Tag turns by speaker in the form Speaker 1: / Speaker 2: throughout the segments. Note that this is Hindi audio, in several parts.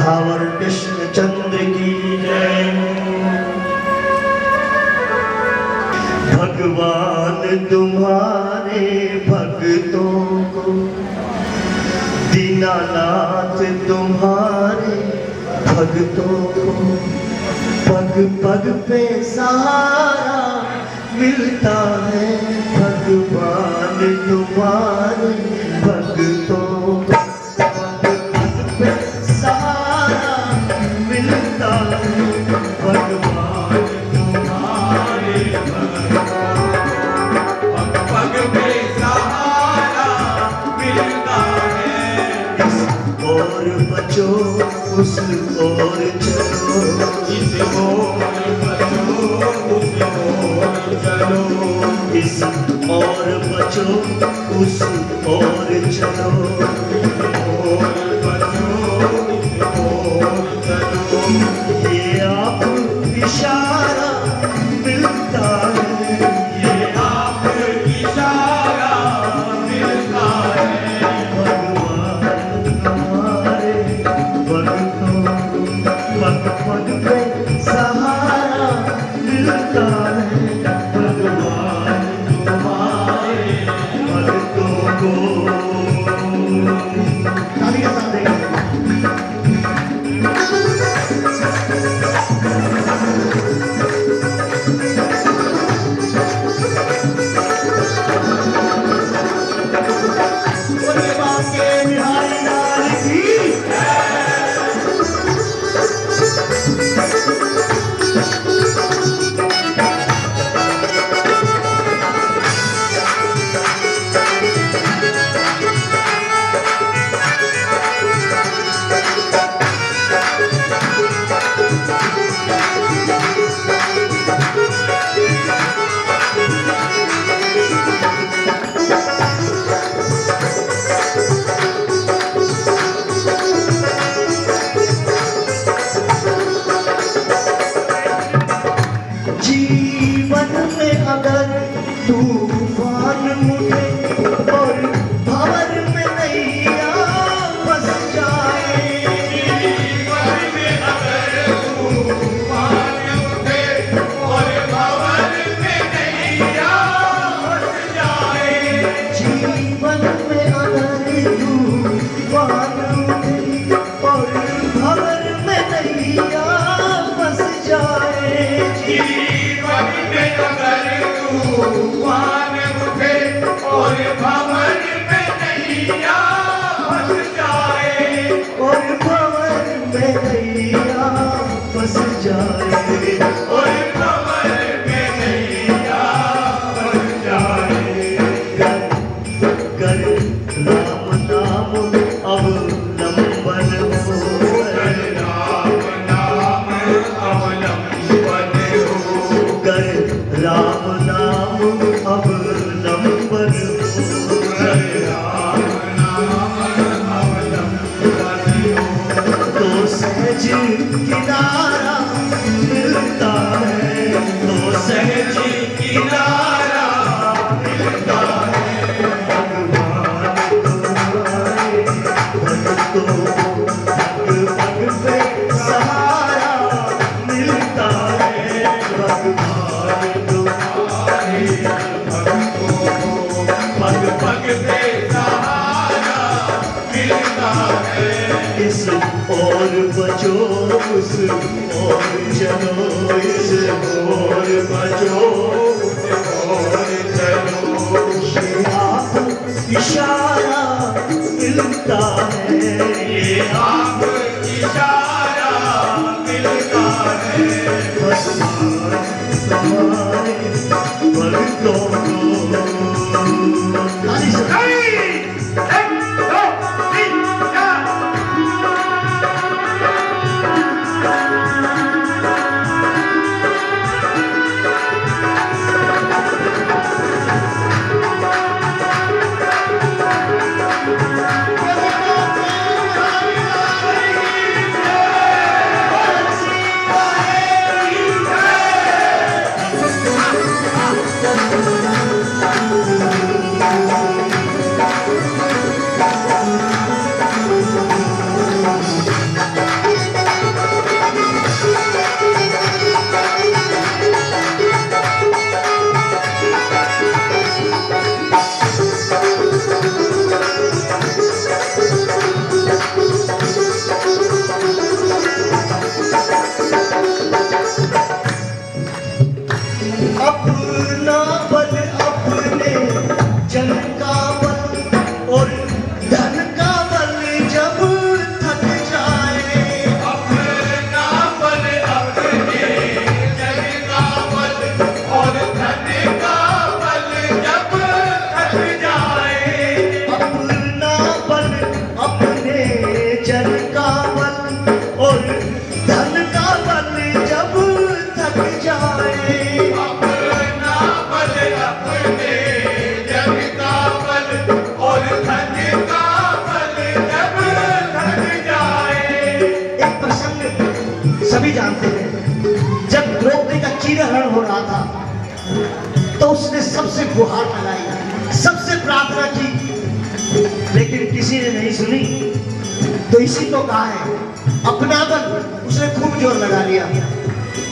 Speaker 1: राधावर कृष्ण चंद्र की जय। भगवान तुम्हारे भक्तों को, दीनानाथ तुम्हारे भक्तों को, पग पग पे सहारा मिलता है। भगवान तुम्हारे भक्तों को पग पग पे सहारा मिलता है। भगवान तुम्हारे पग पग पे सहारा मिलता है। इस ओर बचो उस ओर चलो, इस ओर बचो उस ओर चलो, इस ओर बचो उस ओर चलो, ओर बचो इस ओर चलो। ये आप इशारा मिलता है, ये आप इशारा मिलता है। भगवान हमारे भक्तों पग पग पे सहारा मिलता है। भगवान तुम्हारे भक्तों को ताली के साथ देंगे। जीवन में अगर तूफान मुझे और भंवर में नैया फंस जाए, जीवन में अगर तूफान मुझे और भंवर में नैया फंस जाए, जीवन में अगर तूफान मुझे और भंवर में नैया फंस जाए, जीवन में अगर तूफान उठे और भंवर में नैया फंस जाए, और भंवर में नैया फंस जाए, और भंवर में नैया फंस जाए। कर राम नाम अवलंबन हो, कर राम नाम अवलंबन हो, कर राम नाम अवलंबन हो, कर राम नाम अवलंबन हो। तो सहज किनारा मिलता है, तो सहज किनारा मिलता है। भगवान तुम्हारे भक्तों को पग पग पे सहारा मिलता है। भगवान तुम्हारे भक्तों को पग पग पे सहारा मिलता है। इस ओर बचो उस ओर चलो, इस ओर बचो उस ओर चलो। ये आप इशारा मिलता है, ये आप इशारा मिलता है। भगवान तुम्हारे भक्तों को ताली से चीरहरण हो रहा था, तो उसने सबसे गुहार लगाई, सबसे प्रार्थना की, लेकिन किसी ने नहीं सुनी। तो इसी को कहा है अपना बल। उसने खूब जोर लगा लिया,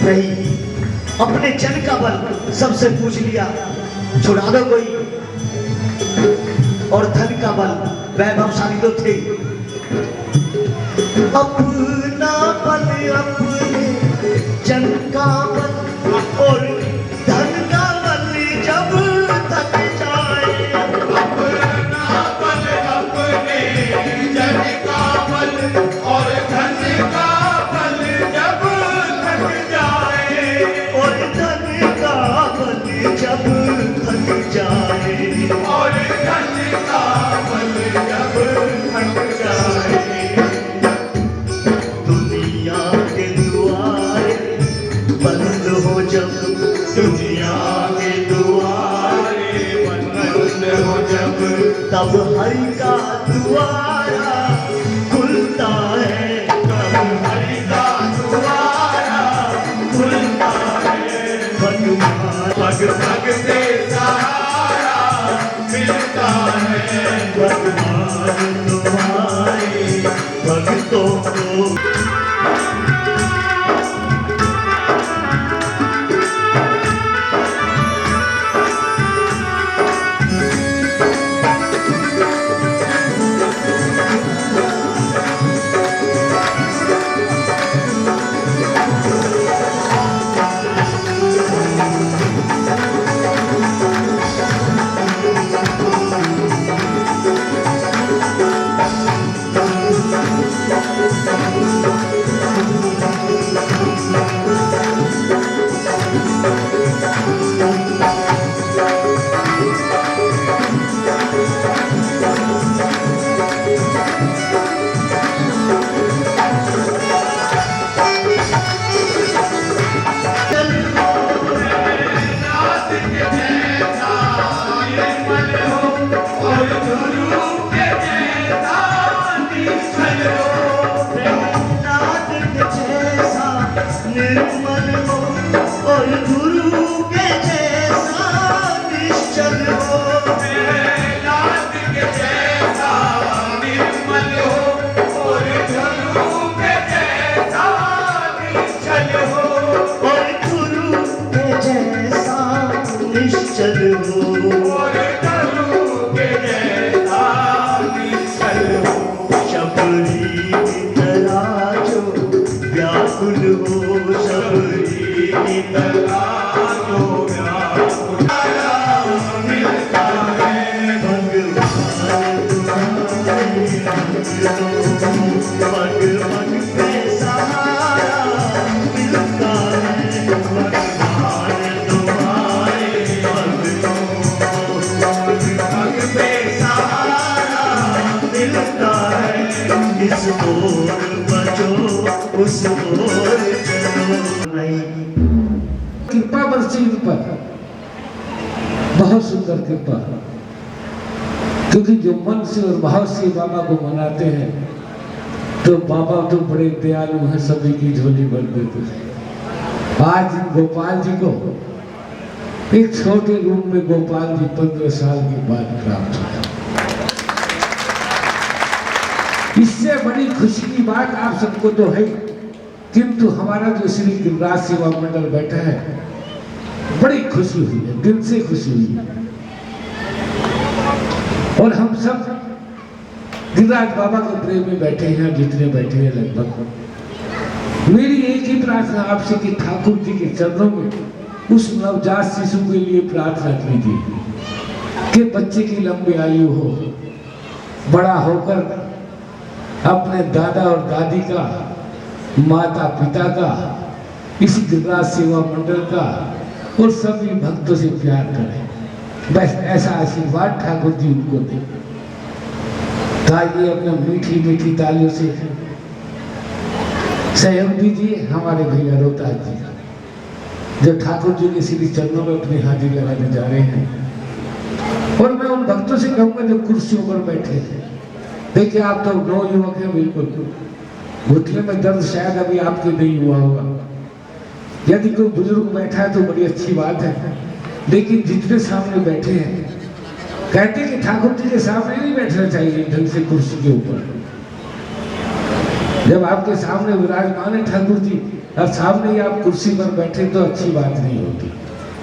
Speaker 1: नहीं, अपने जन का बल सबसे पूछ लिया, छुड़ा दो कोई। और धन का बल, वैभवशाली तो थे, अपना बल अपने जन का बल और धन का बल जब थक जाए,
Speaker 2: अपना बल अपने जन का बल और धन का बल जब थक जाए,
Speaker 1: और धन का बल जब थक जाए,
Speaker 2: और धन का बल जब थक जाए,
Speaker 1: दुनिया के दुआरे बंद हो जब,
Speaker 2: दुनिया के दुआरे बंद हो जब,
Speaker 1: तब हरि का दुआरा खुलता है,
Speaker 2: तब हरि का दुआरा खुलता है,
Speaker 1: भगवान
Speaker 2: पग पग से सहारा मिलता है,
Speaker 1: भगवान तुम्हारे भक्तों को निर्मल हो और गुरु के जैसा निश्चल हो,
Speaker 2: नाथ के जैसा निर्मल हो और गुरु के जैसा निश्चल हो,
Speaker 1: और गुरु के जैसा निश्चल हो,
Speaker 2: और गुरु के जैसा निश्चल हो,
Speaker 1: शबरी की तरह जो व्याकुल हो, शबरी की
Speaker 2: तलाशो व्याकुल मिलता है,
Speaker 1: भगवान तुम्हारे पग पग पे सहारा मिलता है, भगवान तुम्हारे
Speaker 2: पग पे सहारा
Speaker 1: मिलता है। इस ओर बचो उस ओर चलो नहीं।
Speaker 3: कृपा बरसी इन पर, बहुत सुंदर कृपा, क्योंकि जो मन से और भाव से बाबा को मनाते हैं तो बाबा तो बड़े दयालु हैं, सभी की झोली भर देते हैं। आज गोपाल जी को एक छोटे रूम में गोपाल जी 15 साल के बाद प्राप्त हुआ। इससे बड़ी खुशी की बात आप सबको तो है, किंतु हमारा जो श्री गिरिराज सेवा मंडल बैठा है, बड़ी खुशी हुई है, दिल से खुशी हुई है। और हम सब गिरिराज बाबा के प्रेम में बैठे हैं, जितने बैठे हैं लगभग। मेरी एक ही प्रार्थना आपसे कि ठाकुर जी के चरणों में उस नवजात शिशु के लिए प्रार्थना कीजिए कि बच्चे की लंबी आयु हो, बड़ा होकर अपने दादा और दादी का, माता पिता का, इस गिरिराज सेवा मंडल का और सभी भक्तों से प्यार करें। बस ऐसा आशीर्वाद ठाकुर जी उनको दे। ताकि अपने मीठी मीठी तालियों से सहयोग दीजिए हमारे भैया रोहतास जी का, जो ठाकुर जी के श्री चरणों में अपनी हाजिरी लगाने जा रहे हैं। और मैं उन भक्तों से कहूँगा जो कुर्सियों पर बैठे हैं, देखिए आप तो नौयुवक हैं, बिल्कुल घुटने में दर्द शायद अभी आपके नहीं हुआ होगा, यदि कोई बुजुर्ग बैठा है तो बड़ी अच्छी बात है, लेकिन जितने सामने बैठे हैं कहते कि ठाकुर जी के सामने नहीं बैठना चाहिए ढंग से कुर्सी के ऊपर। जब आपके सामने विराजमान है ठाकुर जी और सामने ही आप कुर्सी पर बैठे तो अच्छी बात नहीं होती।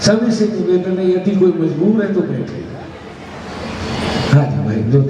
Speaker 3: सभी से निवेदन है, यदि कोई मजबूर है तो बैठे। हाँ जी भाई, दो